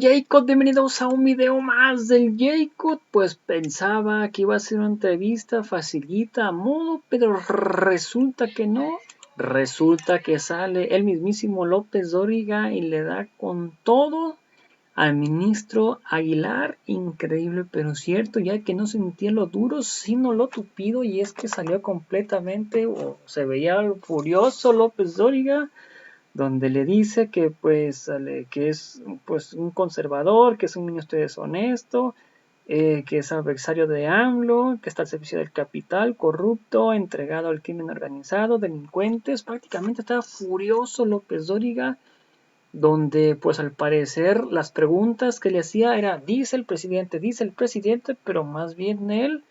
Jacob, bienvenidos a un video más del Jacob. Pues pensaba que iba a ser una entrevista facilita a modo, pero resulta que no. Resulta que sale el mismísimo López Dóriga y le da con todo al ministro Aguilar. Increíble pero cierto, ya que no sentía lo duro sino lo tupido, y es que salió completamente, se veía furioso López Dóriga, donde le dice que pues que es pues un conservador, que es un ministro deshonesto, que es adversario de AMLO, que está al servicio del capital, corrupto, entregado al crimen organizado, delincuentes. Prácticamente estaba furioso López Dóriga, donde pues al parecer las preguntas que le hacía era dice el presidente, pero más bien él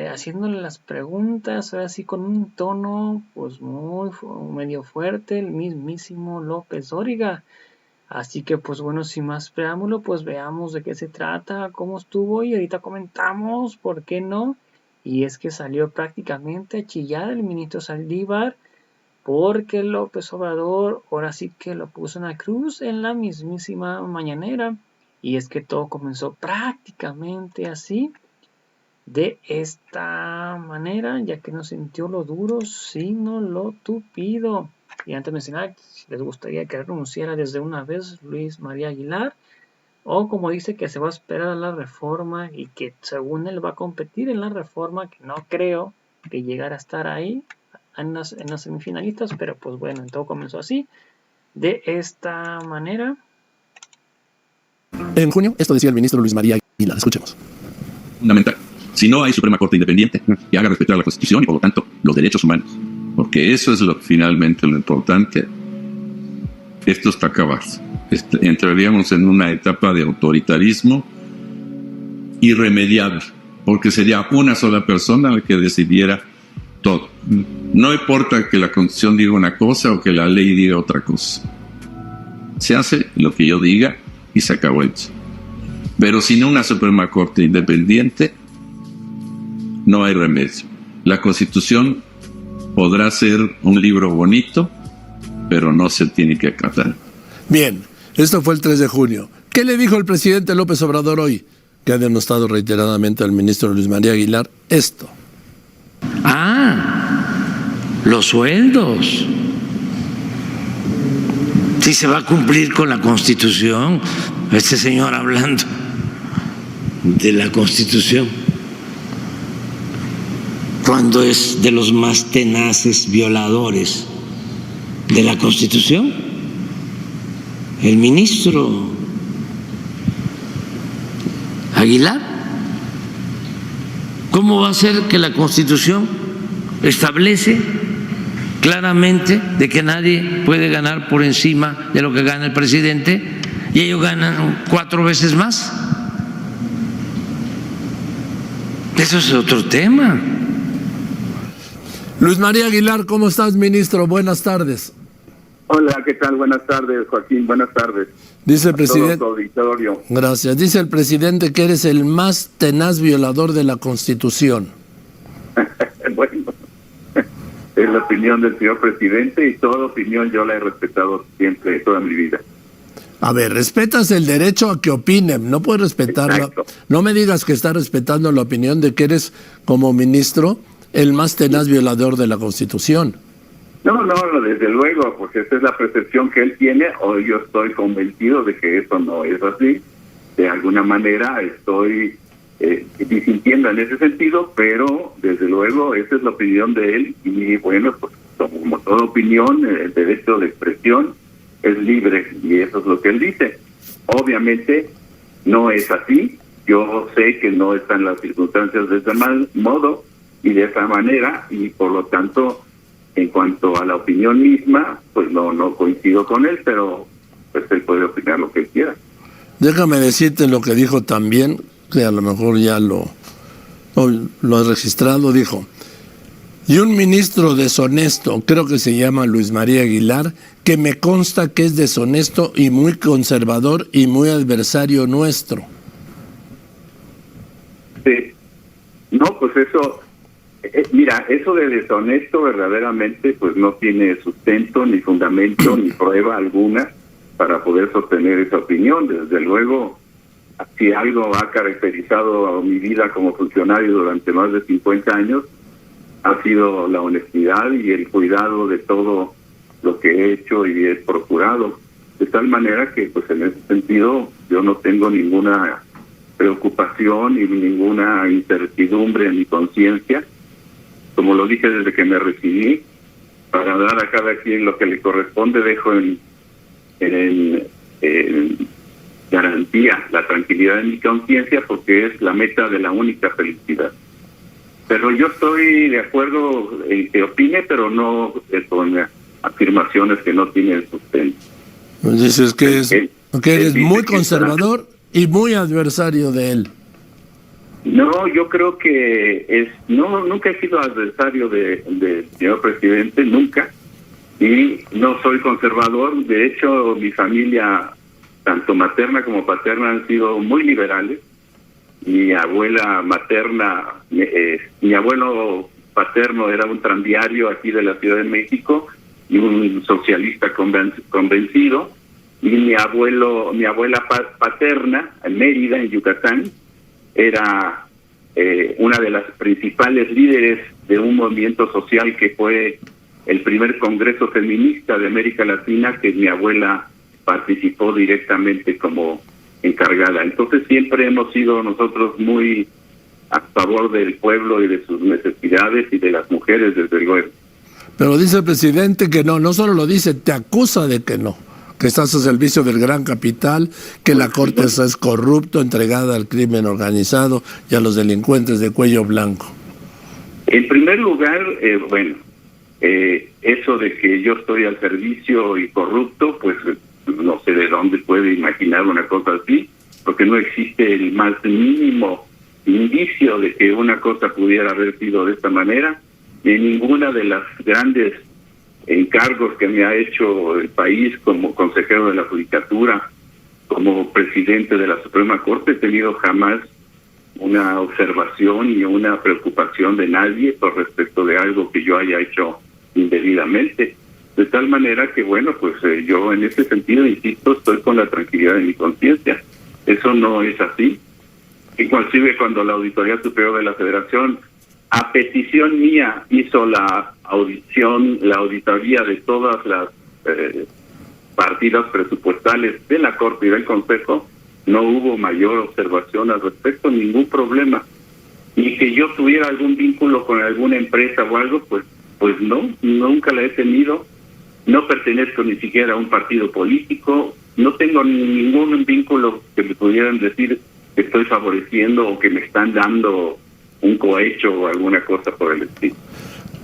haciéndole las preguntas, ahora sí con un tono pues muy medio fuerte, el mismísimo López Dóriga. Así que pues bueno, sin más preámbulo, pues veamos de qué se trata, cómo estuvo, y ahorita comentamos por qué no. Y es que salió prácticamente a chillar el ministro Saldívar, porque López Obrador ahora sí que lo puso en la cruz en la mismísima mañanera. Y es que todo comenzó prácticamente así, de esta manera, ya que no sintió lo duro sino lo tupido. Y antes de mencionar, si les gustaría que renunciara desde una vez Luis María Aguilar, o como dice que se va a esperar a la reforma y que según él va a competir en la reforma, que no creo que llegara a estar ahí en las semifinalistas, pero pues bueno, todo comenzó así, de esta manera. En junio, esto decía el ministro Luis María Aguilar. Escuchemos. Fundamental. Si no hay Suprema Corte independiente que haga respetar la Constitución y por lo tanto los derechos humanos, porque eso es finalmente lo importante. Esto está acabado. Entraríamos en una etapa de autoritarismo irremediable, porque sería una sola persona la que decidiera todo. No importa que la Constitución diga una cosa o que la ley diga otra cosa. Se hace lo que yo diga y se acabó eso. Pero sin una Suprema Corte independiente no hay remedio. La Constitución podrá ser un libro bonito, pero no se tiene que acatar. Bien, esto fue el 3 de junio. ¿Qué le dijo el presidente López Obrador hoy? Que ha denostado reiteradamente al ministro Luis María Aguilar esto. Los sueldos. Si se va a cumplir con la Constitución, este señor hablando de la Constitución, cuando es de los más tenaces violadores de la Constitución, el ministro Aguilar. ¿Cómo va a ser que la Constitución establece claramente de que nadie puede ganar por encima de lo que gana el presidente y ellos ganan 4 veces más? Eso es otro tema. Luis María Aguilar, ¿cómo estás, ministro? Buenas tardes. Hola, ¿qué tal? Buenas tardes, Joaquín. Buenas tardes. Dice el presidente. Auditorio. Gracias. Dice el presidente que eres el más tenaz violador de la Constitución. Bueno, es la opinión del señor presidente y toda opinión yo la he respetado siempre, toda mi vida. A ver, respetas el derecho a que opinen, no puedes respetarla. Exacto. No me digas que estás respetando la opinión de que eres, como ministro, el más tenaz violador de la Constitución. No, desde luego, porque esa es la percepción que él tiene, o yo estoy convencido de que eso no es así. De alguna manera estoy disintiendo en ese sentido, pero desde luego esa es la opinión de él, y bueno, pues como toda opinión, el derecho de expresión es libre, y eso es lo que él dice. Obviamente no es así, yo sé que no están las circunstancias de ese modo y de esa manera, y por lo tanto, en cuanto a la opinión misma, pues no coincido con él, pero pues él puede opinar lo que él quiera. Déjame decirte lo que dijo también, que a lo mejor ya lo has registrado. Dijo: y un ministro deshonesto, creo que se llama Luis María Aguilar, que me consta que es deshonesto y muy conservador y muy adversario nuestro. Sí. No, pues eso, mira, eso de deshonesto verdaderamente pues no tiene sustento, ni fundamento, ni prueba alguna. para poder sostener esa opinión. Desde luego, si algo ha caracterizado a mi vida como funcionario durante más de 50 años, ha sido la honestidad y el cuidado de todo lo que he hecho y he procurado. De tal manera que, pues en ese sentido, yo no tengo ninguna preocupación y ninguna incertidumbre en mi conciencia. Como lo dije desde que me recibí, para dar a cada quien lo que le corresponde, dejo en garantía la tranquilidad de mi conciencia, porque es la meta de la única felicidad. Pero yo estoy de acuerdo en que opine, pero no con afirmaciones que no tienen sustento. Dices que eres muy conservador y muy adversario de él. No, yo creo que nunca he sido adversario del señor presidente, nunca, y no soy conservador. De hecho, mi familia, tanto materna como paterna, han sido muy liberales. Mi abuela materna, mi abuelo paterno era un tranviario aquí de la Ciudad de México y un socialista convencido, y mi abuela paterna, en Mérida, en Yucatán, era una de las principales líderes de un movimiento social que fue el primer Congreso Feminista de América Latina, que mi abuela participó directamente como encargada. Entonces siempre hemos sido nosotros muy a favor del pueblo y de sus necesidades y de las mujeres, desde luego. Pero dice el presidente que no solo lo dice, te acusa de que no, que estás al servicio del gran capital, que la Corte es corrupto, entregada al crimen organizado y a los delincuentes de cuello blanco. En primer lugar, eso de que yo estoy al servicio y corrupto, pues no sé de dónde puede imaginar una cosa así, porque no existe el más mínimo indicio de que una cosa pudiera haber sido de esta manera. Ni ninguna de las grandes encargos que me ha hecho el país como consejero de la Judicatura, como presidente de la Suprema Corte, he tenido jamás una observación y una preocupación de nadie por respecto de algo que yo haya hecho indebidamente. De tal manera que, bueno, pues yo en ese sentido, insisto, estoy con la tranquilidad de mi conciencia. Eso no es así. Inclusive cuando la Auditoría Superior de la Federación, a petición mía, hizo la auditoría de todas las partidas presupuestales de la Corte y del Consejo, no hubo mayor observación al respecto, ningún problema. Y que yo tuviera algún vínculo con alguna empresa o algo, pues no, nunca la he tenido. No pertenezco ni siquiera a un partido político, no tengo ningún vínculo que me pudieran decir que estoy favoreciendo o que me están dando un cohecho o alguna cosa por el estilo.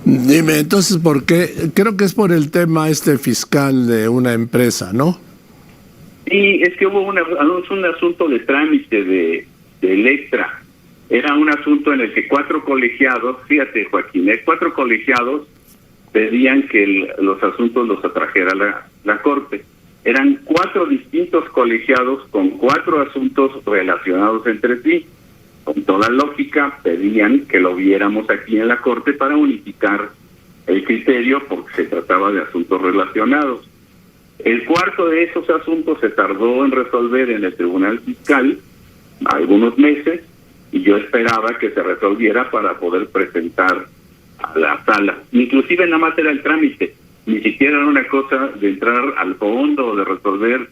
Dime, entonces, ¿por qué? Creo que es por el tema fiscal de una empresa, ¿no? Sí, es que hubo un asunto de trámite de Electra. Era un asunto en el que 4 colegiados, fíjate Joaquín, 4 colegiados pedían que los asuntos los atrajera la Corte. Eran 4 distintos colegiados con 4 asuntos relacionados entre sí. Con toda lógica pedían que lo viéramos aquí en la Corte para unificar el criterio, porque se trataba de asuntos relacionados. El cuarto de esos asuntos se tardó en resolver en el Tribunal Fiscal algunos meses, y yo esperaba que se resolviera para poder presentar a la sala. Inclusive nada más era el trámite, ni siquiera era una cosa de entrar al fondo o de resolver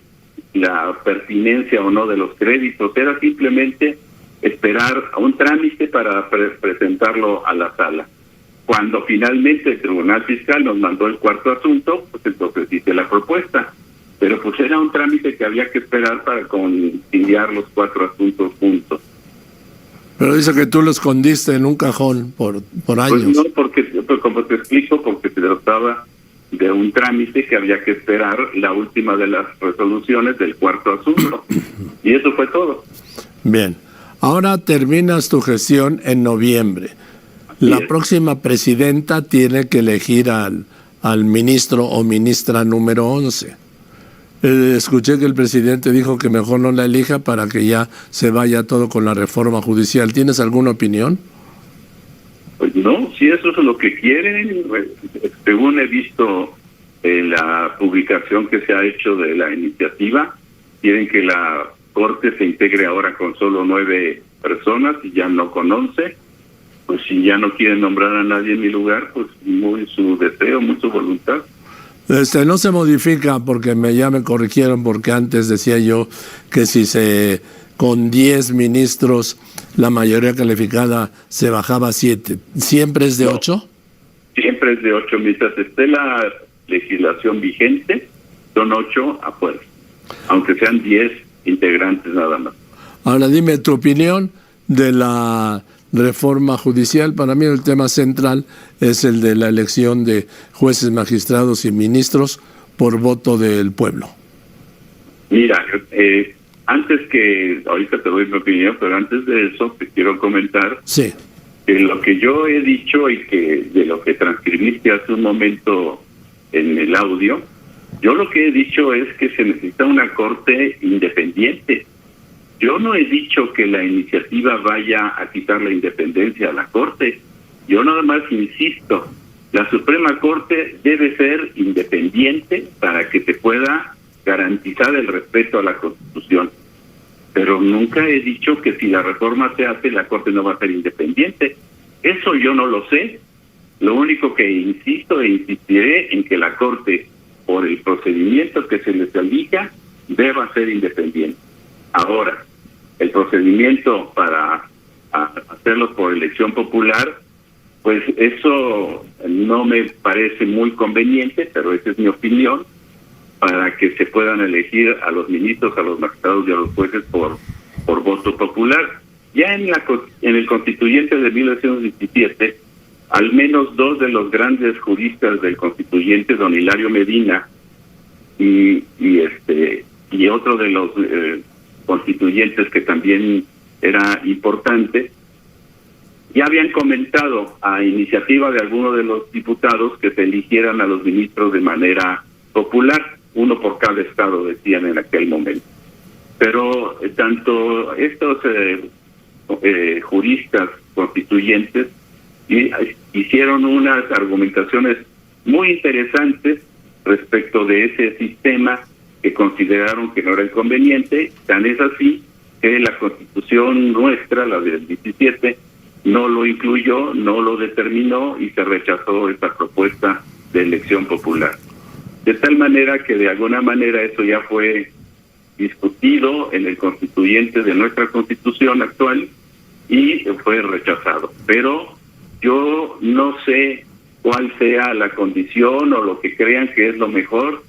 la pertinencia o no de los créditos, era simplemente esperar a un trámite para presentarlo a la sala. Cuando finalmente el Tribunal Fiscal nos mandó el cuarto asunto, pues entonces hice la propuesta, pero pues era un trámite que había que esperar para conciliar los 4 asuntos juntos. Pero dice que tú lo escondiste en un cajón por años. Pues no, porque, como te explico, porque se trataba de un trámite que había que esperar la última de las resoluciones del cuarto asunto. Y eso fue todo. Bien, ahora terminas tu gestión en noviembre. La próxima presidenta tiene que elegir al ministro o ministra número 11. Escuché que el presidente dijo que mejor no la elija para que ya se vaya todo con la reforma judicial. ¿Tienes alguna opinión? Pues no, si eso es lo que quieren, según he visto la publicación que se ha hecho de la iniciativa. Quieren que la Corte se integre ahora con solo 9 personas y ya no con 11. Pues si ya no quieren nombrar a nadie en mi lugar, pues muy su deseo, muy su voluntad. No se modifica porque ya me corrigieron, porque antes decía yo que si con 10 ministros la mayoría calificada se bajaba a 7. ¿Siempre es de 8? Siempre es de 8. Mientras esté la legislación vigente, son 8 a fuerza, aunque sean 10 integrantes nada más. Ahora dime tu opinión de la reforma judicial. Para mí el tema central es el de la elección de jueces, magistrados y ministros por voto del pueblo. Mira, ahorita te doy mi opinión, pero antes de eso te quiero comentar que lo que yo he dicho y que de lo que transcribiste hace un momento en el audio, yo lo que he dicho es que se necesita una corte independiente. Yo no he dicho que la iniciativa vaya a quitar la independencia a la Corte. Yo nada más insisto, la Suprema Corte debe ser independiente para que se pueda garantizar el respeto a la Constitución. Pero nunca he dicho que si la reforma se hace, la Corte no va a ser independiente. Eso yo no lo sé. Lo único que insisto e insistiré en que la Corte, por el procedimiento que se les elija, deba ser independiente. Ahora, el procedimiento para hacerlo por elección popular, pues eso no me parece muy conveniente, pero esa es mi opinión, para que se puedan elegir a los ministros, a los magistrados y a los jueces por voto popular. Ya en el constituyente de 1917, al menos 2 de los grandes juristas del constituyente, don Hilario Medina y otro de los constituyentes que también era importante, ya habían comentado a iniciativa de algunos de los diputados que se eligieran a los ministros de manera popular, uno por cada estado, decían en aquel momento. Pero tanto estos juristas constituyentes hicieron unas argumentaciones muy interesantes respecto de ese sistema que consideraron que no era conveniente. Tan es así que la Constitución nuestra, la del 17, no lo incluyó, no lo determinó y se rechazó esta propuesta de elección popular. De tal manera que de alguna manera eso ya fue discutido en el constituyente de nuestra Constitución actual y fue rechazado. Pero yo no sé cuál sea la condición o lo que crean que es lo mejor.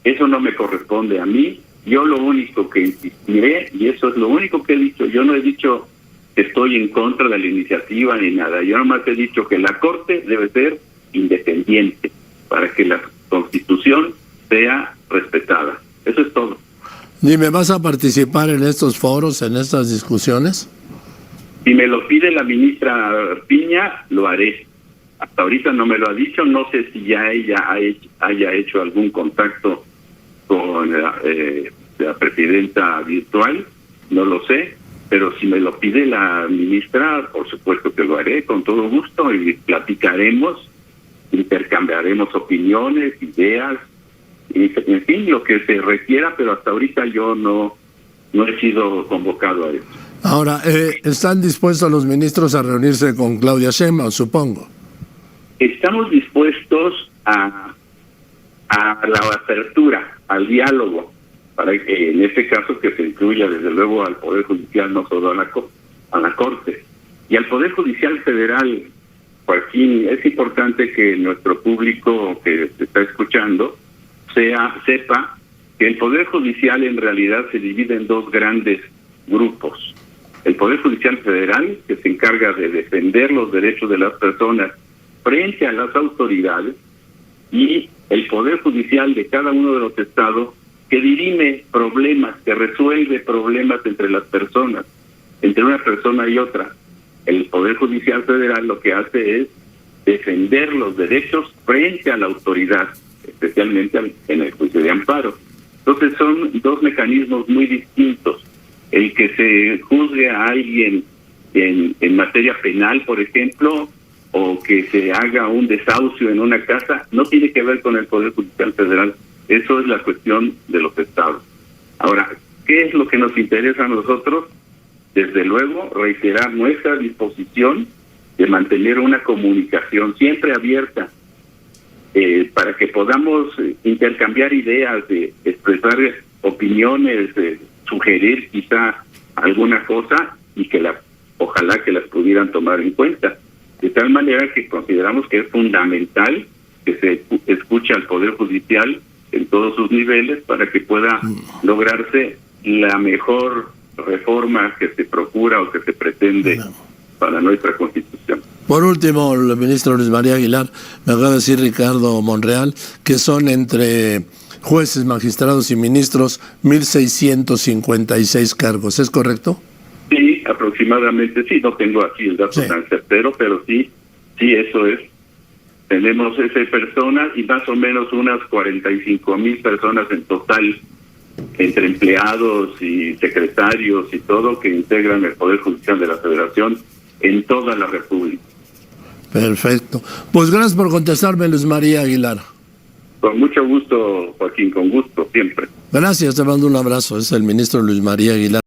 Eso no me corresponde a mí. Yo lo único que insistiré, y eso es lo único que he dicho, yo no he dicho que estoy en contra de la iniciativa ni nada. Yo nomás he dicho que la Corte debe ser independiente para que la Constitución sea respetada. Eso es todo. Dime, ¿vas a participar en estos foros, en estas discusiones? Si me lo pide la ministra Piña, lo haré. Hasta ahorita no me lo ha dicho, no sé si ya ella haya hecho algún contacto con la presidenta virtual, no lo sé, pero si me lo pide la ministra, por supuesto que lo haré con todo gusto y platicaremos, intercambiaremos opiniones, ideas, y, en fin, lo que se requiera, pero hasta ahorita yo no he sido convocado a eso. Ahora, ¿están dispuestos los ministros a reunirse con Claudia Sheinbaum, supongo? Estamos dispuestos a la apertura, al diálogo, para que en este caso que se incluya desde luego al Poder Judicial, no solo a la Corte. Y al Poder Judicial Federal, Joaquín, es importante que nuestro público que se está escuchando sepa que el Poder Judicial en realidad se divide en 2 grandes grupos. El Poder Judicial Federal, que se encarga de defender los derechos de las personas frente a las autoridades, y el Poder Judicial de cada uno de los estados, que dirime problemas, que resuelve problemas entre las personas, entre una persona y otra. El Poder Judicial Federal lo que hace es defender los derechos frente a la autoridad, especialmente en el juicio de amparo. Entonces son 2 mecanismos muy distintos. El que se juzgue a alguien en materia penal, por ejemplo, o que se haga un desahucio en una casa, no tiene que ver con el Poder Judicial Federal. Eso es la cuestión de los estados. Ahora, ¿qué es lo que nos interesa a nosotros? Desde luego, reiterar nuestra disposición de mantener una comunicación siempre abierta para que podamos intercambiar ideas, de expresar opiniones, sugerir quizá alguna cosa y que ojalá que las pudieran tomar en cuenta. De tal manera que consideramos que es fundamental que se escuche al Poder Judicial en todos sus niveles para que pueda lograrse la mejor reforma que se procura o que se pretende para nuestra Constitución. Por último, el ministro Luis María Aguilar, me acaba de decir Ricardo Monreal, que son entre jueces, magistrados y ministros 1,656 cargos, ¿es correcto? Sí, aproximadamente, sí, no tengo aquí el dato tan certero, pero sí, eso es. Tenemos ese personas y más o menos unas 45,000 personas en total, entre empleados y secretarios y todo, que integran el Poder Judicial de la Federación en toda la República. Perfecto. Pues gracias por contestarme, Luis María Aguilar. Con mucho gusto, Joaquín, con gusto, siempre. Gracias, te mando un abrazo. Es el ministro Luis María Aguilar.